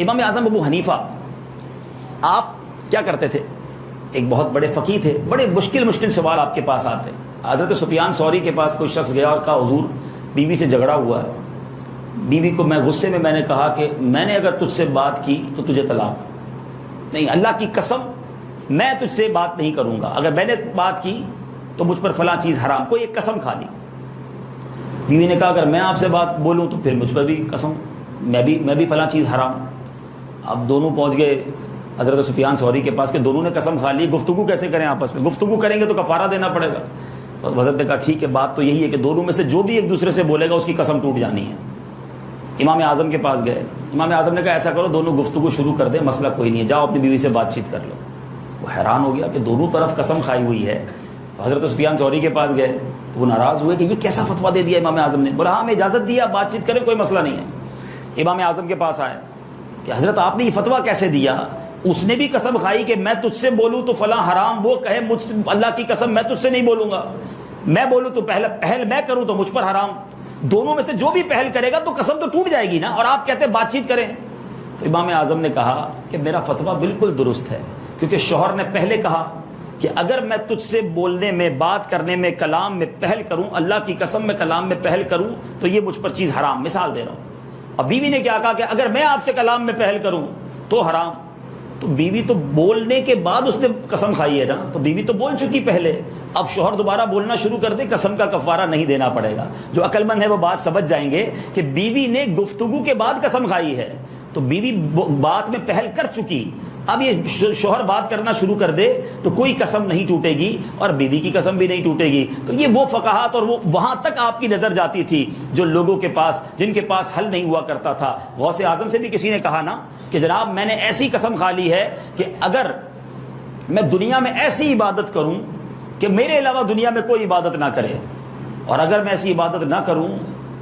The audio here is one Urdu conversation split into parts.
امام اعظم ابو حنیفہ آپ کیا کرتے تھے؟ ایک بہت بڑے فقیہ تھے، بڑے مشکل سوال آپ کے پاس آتے. حضرت سفیان ثوری کے پاس کوئی شخص گیا اور کہا حضور بیوی سے جھگڑا ہوا ہے، بیوی کو میں غصے میں نے کہا کہ میں نے اگر تجھ سے بات کی تو تجھے طلاق نہیں، اللہ کی قسم میں تجھ سے بات نہیں کروں گا، اگر میں نے بات کی تو مجھ پر فلاں چیز حرام، کوئی ایک قسم کھا لی. بیوی نے کہا اگر میں آپ سے بات بولوں تو پھر مجھ پر بھی قسم، میں بھی فلاں چیز حرام. اب دونوں پہنچ گئے حضرت سفیان ثوری کے پاس کہ دونوں نے قسم کھا لی، گفتگو کیسے کریں آپس میں؟ گفتگو کریں گے تو کفارہ دینا پڑے گا. حضرت نے کہا ٹھیک ہے، بات تو یہی ہے کہ دونوں میں سے جو بھی ایک دوسرے سے بولے گا اس کی قسم ٹوٹ جانی ہے. امام اعظم کے پاس گئے، امام اعظم نے کہا ایسا کرو دونوں گفتگو شروع کر دیں، مسئلہ کوئی نہیں ہے، جاؤ اپنی بیوی سے بات چیت کر لو. وہ حیران ہو گیا کہ دونوں طرف قسم کھائی ہوئی ہے. تو حضرت سفیان ثوری کے پاس گئے تو وہ ناراض ہوئے کہ یہ کیسا فتویٰ دے دیا امام اعظم نے. بولا ہاں میں اجازت دیا، بات چیت کریں، کوئی مسئلہ نہیں ہے. امام اعظم کے پاس آئے کہ حضرت آپ نے یہ فتویٰ کیسے دیا؟ اس نے بھی قسم کھائی کہ میں تجھ سے بولوں تو فلاں حرام، وہ کہے مجھ سے اللہ کی قسم میں تجھ سے نہیں بولوں گا، میں بولوں تو پہل میں کروں تو مجھ پر حرام. دونوں میں سے جو بھی پہل کرے گا تو قسم تو ٹوٹ جائے گی نا، اور آپ کہتے ہیں بات چیت کریں. تو امام اعظم نے کہا کہ میرا فتویٰ بالکل درست ہے، کیونکہ شوہر نے پہلے کہا کہ اگر میں تجھ سے بولنے میں، بات کرنے میں، کلام میں پہل کروں، اللہ کی قسم میں کلام میں پہل کروں تو یہ مجھ پر چیز حرام. مثال دے رہا ہوں. اب بیوی نے کیا کہا کہ اگر میں آپ سے کلام میں پہل کروں تو حرام. تو بیوی تو بولنے کے بعد اس نے قسم کھائی ہے نا، تو بیوی تو بول چکی پہلے. اب شوہر دوبارہ بولنا شروع کر دے، قسم کا کفارہ نہیں دینا پڑے گا. جو عقل مند ہے وہ بات سمجھ جائیں گے کہ بیوی نے گفتگو کے بعد قسم کھائی ہے، تو بیوی بات میں پہل کر چکی. اب یہ شوہر بات کرنا شروع کر دے تو کوئی قسم نہیں ٹوٹے گی اور بیوی کی قسم بھی نہیں ٹوٹے گی. تو یہ وہ فقاہات اور وہ وہاں تک آپ کی نظر جاتی تھی جو لوگوں کے پاس، جن کے پاس حل نہیں ہوا کرتا تھا. غوث اعظم سے بھی کسی نے کہا نا کہ جناب میں نے ایسی قسم کھا لی ہے کہ اگر میں دنیا میں ایسی عبادت کروں کہ میرے علاوہ دنیا میں کوئی عبادت نہ کرے، اور اگر میں ایسی عبادت نہ کروں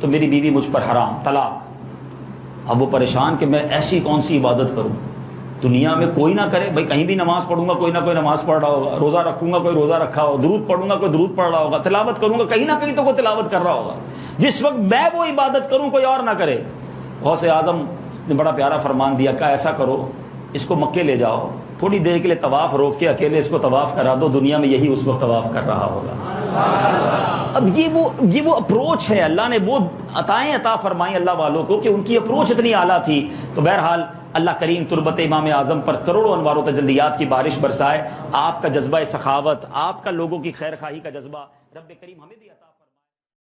تو میری بیوی مجھ پر حرام، طلاق. اب وہ پریشان کہ میں ایسی کون سی عبادت کروں دنیا میں کوئی نہ کرے. بھائی کہیں بھی نماز پڑھوں گا کوئی نہ کوئی نماز پڑھ رہا ہوگا، روزہ رکھوں گا کوئی روزہ رکھا ہوگا، درود پڑھوں گا کوئی درود پڑھ رہا ہوگا، تلاوت کروں گا کہیں نہ کہیں تو کوئی تلاوت کر رہا ہوگا. جس وقت میں وہ عبادت کروں کوئی اور نہ کرے. غوث اعظم نے بڑا پیارا فرمان دیا، کہا ایسا کرو اس کو مکے لے جاؤ، تھوڑی دیر کے لیے طواف روک کے اکیلے اس کو طواف کرا دو، دنیا میں یہی اس وقت طواف کر رہا ہوگا. اب یہ وہ اپروچ ہے، اللہ نے وہ عطائیں عطا فرمائی اللہ والوں کو کہ ان کی اپروچ اتنی اعلیٰ تھی. تو بہرحال اللہ کریم تربت امام اعظم پر کروڑوں انوار و تجلیات کی بارش برسائے. آپ کا جذبہ سخاوت، آپ کا لوگوں کی خیر خواہی کا جذبہ رب کریم ہمیں بھی عطا